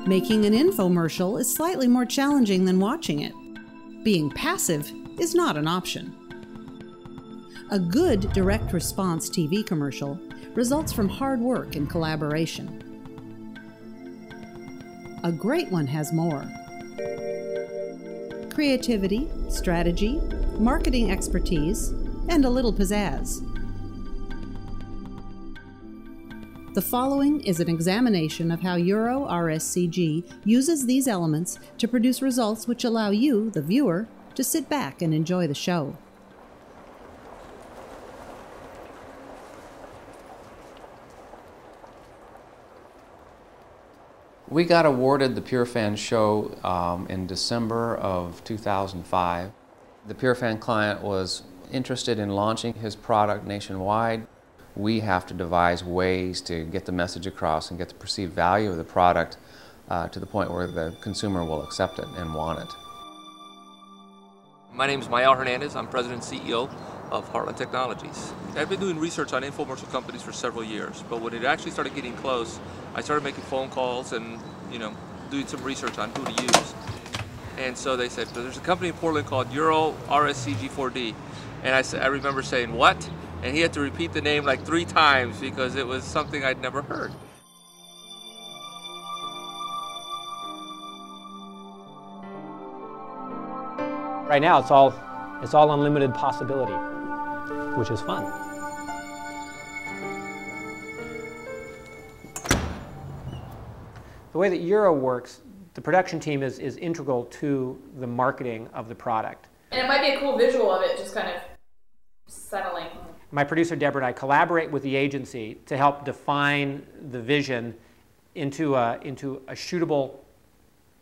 Making an infomercial is slightly more challenging than watching it. Being passive is not an option. A good direct response TV commercial results from hard work and collaboration. A great one has more. Creativity, strategy, marketing expertise, and a little pizzazz. The following is an examination of how Euro RSCG uses these elements to produce results which allow you, the viewer, to sit back and enjoy the show. We got awarded the Purifan show in December of 2005. The Purifan client was interested in launching his product nationwide. We have to devise ways to get the message across and get the perceived value of the product to the point where the consumer will accept it and want it. My name is Mayal Hernandez. I'm President and CEO of Heartland Technologies. I've been doing research on infomercial companies for several years, but when it actually started getting close, I started making phone calls and, doing some research on who to use. And so they said, there's a company in Portland called Euro RSCG 4D. And I remember saying, what? And he had to repeat the name like 3 times because it was something I'd never heard. Right now, it's all unlimited possibility, which is fun. The way that Euro works, the production team is integral to the marketing of the product. And it might be a cool visual of it, just kind of settling. My producer Deborah and I collaborate with the agency to help define the vision into a shootable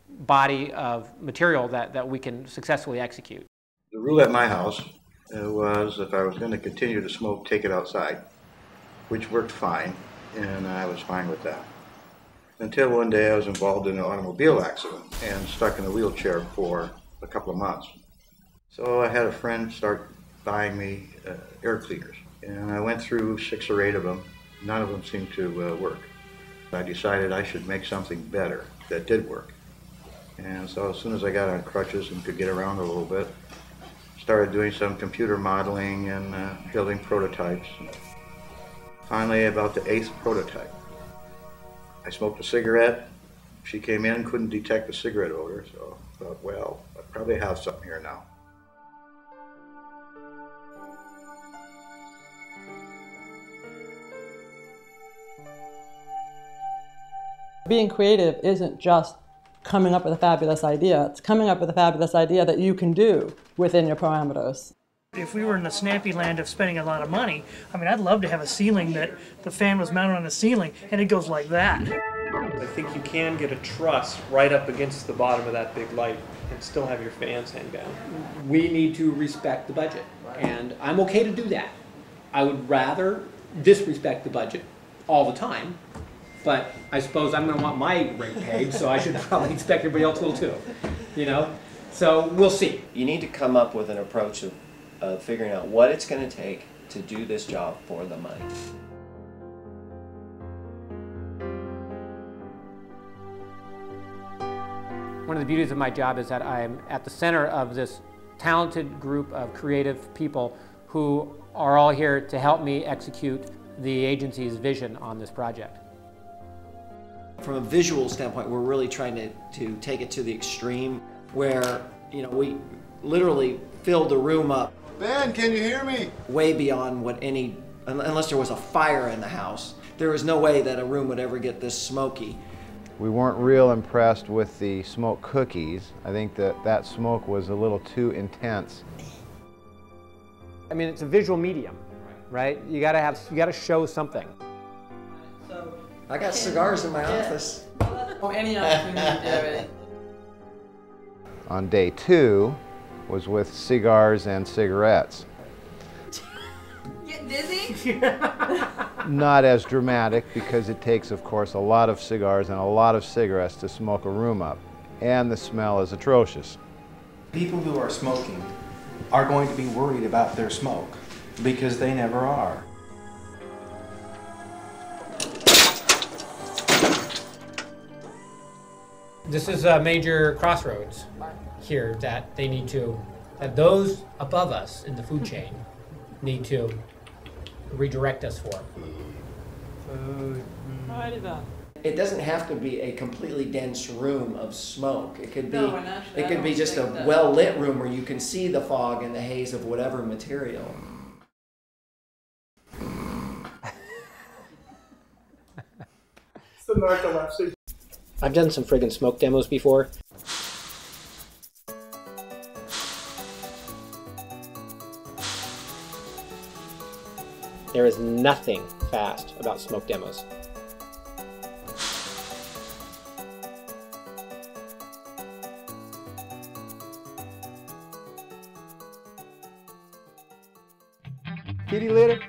body of material that we can successfully execute. The rule at my house was if I was going to continue to smoke, take it outside, which worked fine, and I was fine with that. Until one day I was involved in an automobile accident and stuck in a wheelchair for a couple of months. So I had a friend start buying me air cleaners, and I went through 6 or 8 of them. None of them seemed to work. I decided I should make something better that did work. And so as soon as I got on crutches and could get around a little bit, started doing some computer modeling and building prototypes. Finally, about the 8th prototype, I smoked a cigarette. She came in and couldn't detect the cigarette odor, so I thought, well, I probably have something here now. Being creative isn't just coming up with a fabulous idea. It's coming up with a fabulous idea that you can do within your parameters. If we were in the snappy land of spending a lot of money, I'd love to have a ceiling that the fan was mounted on the ceiling and it goes like that. I think you can get a truss right up against the bottom of that big light and still have your fans hang down. We need to respect the budget, and I'm okay to do that. I would rather disrespect the budget all the time, but I suppose I'm going to want my rate paid, so I should probably expect everybody else will too, So we'll see. You need to come up with an approach of figuring out what it's going to take to do this job for the money. One of the beauties of my job is that I'm at the center of this talented group of creative people who are all here to help me execute the agency's vision on this project. From a visual standpoint, we're really trying to take it to the extreme where, we literally filled the room up. Ben, can you hear me? Way beyond what unless there was a fire in the house, there was no way that a room would ever get this smoky. We weren't real impressed with the smoke cookies. I think that smoke was a little too intense. It's a visual medium, right? You gotta show something. I got cigars in my office. Any opportunity to do it. On day 2 was with cigars and cigarettes. Get dizzy? Not as dramatic because it takes, of course, a lot of cigars and a lot of cigarettes to smoke a room up. And the smell is atrocious. People who are smoking are going to be worried about their smoke because they never are. This is a major crossroads here that they need to, that those above us in the food chain need to redirect us for. It doesn't have to be a completely dense room of smoke. It could be, it could be just a well-lit room where you can see the fog and the haze of whatever material. It's the narcolepsy. I've done some friggin' smoke demos before. There is nothing fast about smoke demos. Kitty litter,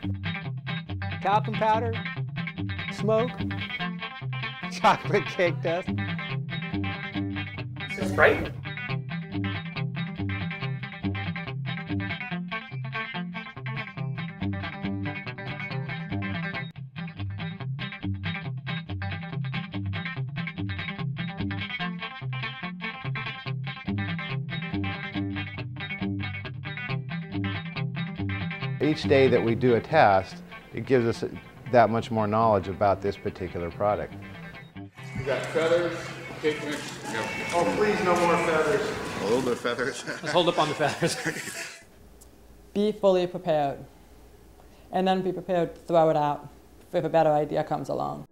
talcum powder, smoke, chocolate cake dust. This is great. Each day that we do a test, it gives us that much more knowledge about this particular product. We got feathers, cake mix. Oh, please, no more feathers. A little bit of feathers. Let's hold up on the feathers. Be fully prepared. And then be prepared to throw it out if a better idea comes along.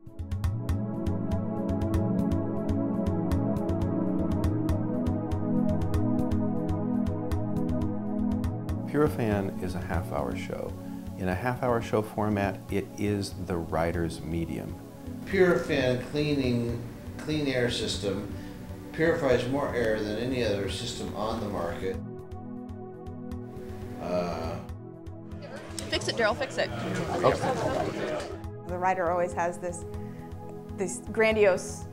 Purifan is a half-hour show. In a half-hour show format, it is the writer's medium. Purifan clean air system purifies more air than any other system on the market. Fix it, Daryl, fix it. Okay. The writer always has these grandiose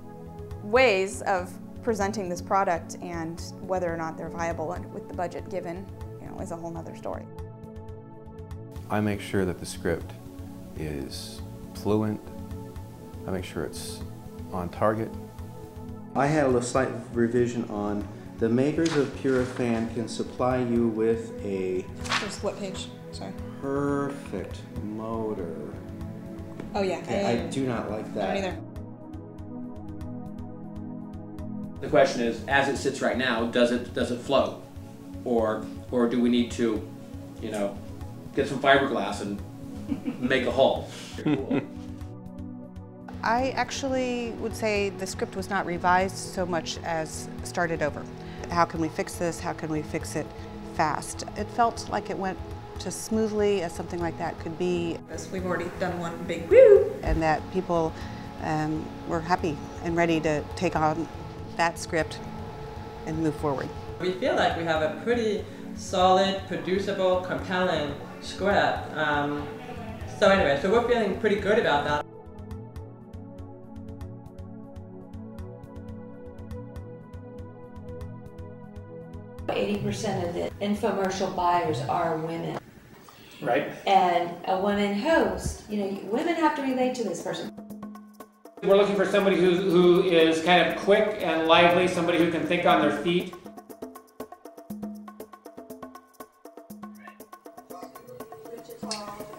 ways of presenting this product, and whether or not they're viable with the budget given, is a whole nother story. I make sure that the script is fluent. I make sure it's on target. I had a slight revision on the makers of Purifan can supply you with a What page? Sorry. perfect motor. Oh yeah. Okay, I do not like that. I don't either. The question is, as it sits right now, does it flow, or do we need to, get some fiberglass and make a hull? I actually would say the script was not revised so much as started over. How can we fix this? How can we fix it fast? It felt like it went just smoothly as something like that could be. We've already done one big woo! And that people were happy and ready to take on that script and move forward. We feel like we have a pretty solid, producible, compelling script. So anyway, so we're feeling pretty good about that. % of the infomercial buyers are women. Right. And a woman host, women have to relate to this person. We're looking for somebody who is kind of quick and lively, somebody who can think on their feet.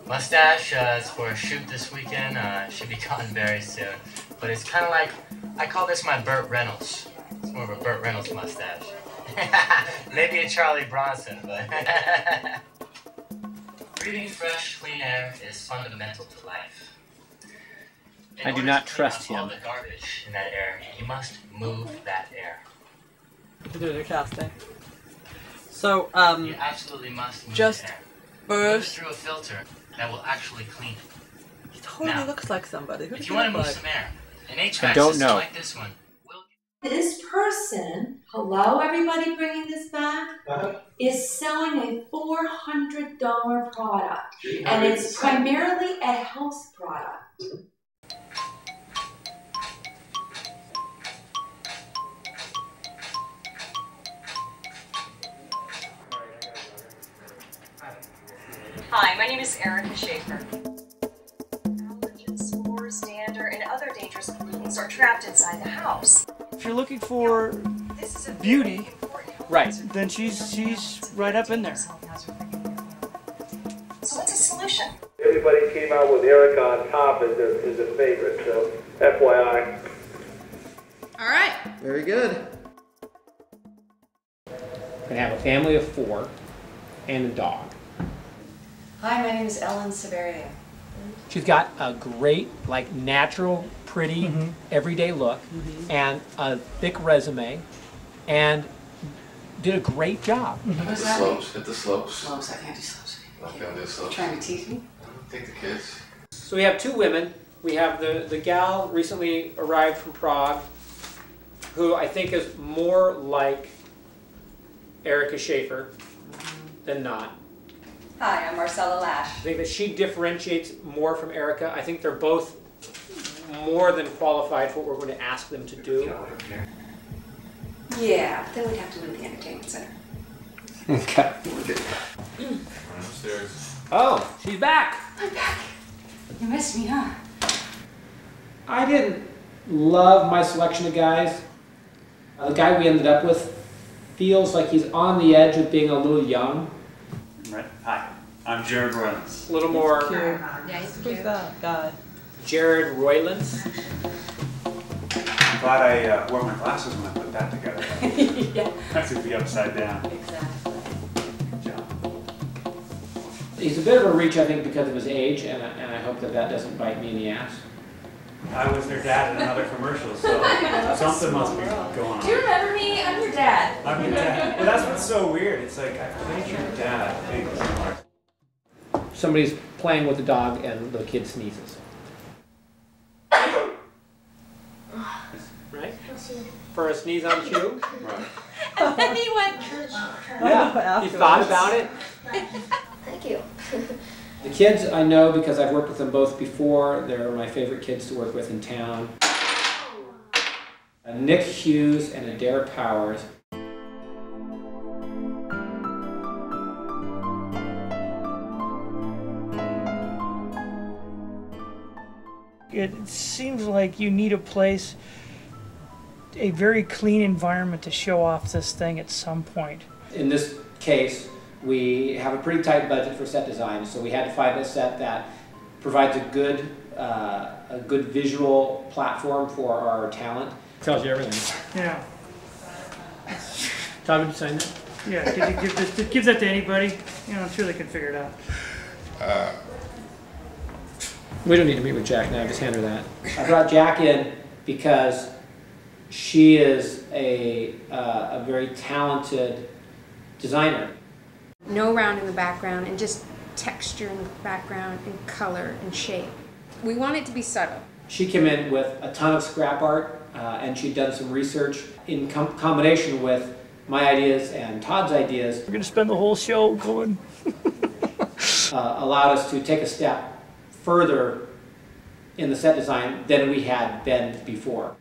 Mustache is for a shoot this weekend. Should be gone very soon. But it's kind of like, I call this my Burt Reynolds. It's more of a Burt Reynolds mustache. Maybe a Charlie Bronson, but... Breathing fresh, clean air is fundamental to life. I do not trust him. All the garbage in that air, you must move that air. To do the casting. So, you absolutely must move just the air. first, through a filter that will actually clean it. He totally Now, looks like somebody. Who if you want to move some air, an HVAC I don't system know. like this one. This person, hello everybody bringing this back, is selling a $400 product. And it's primarily a health product. Hi, my name is Erica Schaefer. Allergens, spores, dander, and other dangerous pollutants are trapped inside the house. if you're looking for beauty, right, then she's right up in there. So what's a solution? Everybody came out with Erica on top as a favorite, so FYI. All right. Very good. We're gonna have a family of 4 and a dog. Hi, my name is Ellen Severia. She's got a great, like, natural, pretty, everyday look, and a thick resume, and did a great job. Hit the slopes, hit the slopes. Slopes, I can't do slopes. Okay, I'll do slopes. Trying to tease me? I don't think the kids. So we have 2 women. We have the gal recently arrived from Prague, who I think is more like Erica Schaefer than not. Hi, I'm Marcella Lash. I think that she differentiates more from Erica. I think they're both more than qualified for what we're going to ask them to do. Yeah, but then we'd have to move the entertainment center. Okay. Upstairs. Oh, she's back. I'm back. You missed me, huh? I didn't love my selection of guys. The guy we ended up with feels like he's on the edge of being a little young. Right. Hi, I'm Jared Rollins. A little more. Yeah, he's cute. Who's that guy? Jared Roylance. I'm glad I wore my glasses when I put that together. Yeah. That would be upside down. Exactly. Good job. He's a bit of a reach, I think, because of his age, and I hope that that doesn't bite me in the ass. I was their dad in another commercial, so something must be going on. Do you remember me? I'm your dad. I'm your dad. Well, that's what's so weird. It's like, I played your dad, I think, somewhere. Somebody's playing with the dog and the kid sneezes. Right? For a sneeze on cue? Right. And then he went. Yeah. You thought about it? Thank you. The kids I know because I've worked with them both before. They're my favorite kids to work with in town. Nick Hughes and Adair Powers. It seems like you need a place, a very clean environment to show off this thing at some point. In this case, we have a pretty tight budget for set design, so we had to find a set that provides a good visual platform for our talent. Tells you everything. Yeah. Todd, would you sign that? Yeah, could you give that to anybody? You know, I'm sure they can figure it out. We don't need to meet with Jack now, just hand her that. I brought Jack in because she is a very talented designer. No round in the background and just texture in the background and color and shape. We want it to be subtle. She came in with a ton of scrap art and she'd done some research in combination with my ideas and Todd's ideas. We're going to spend the whole show going. Allowed us to take a step further in the set design than we had been before.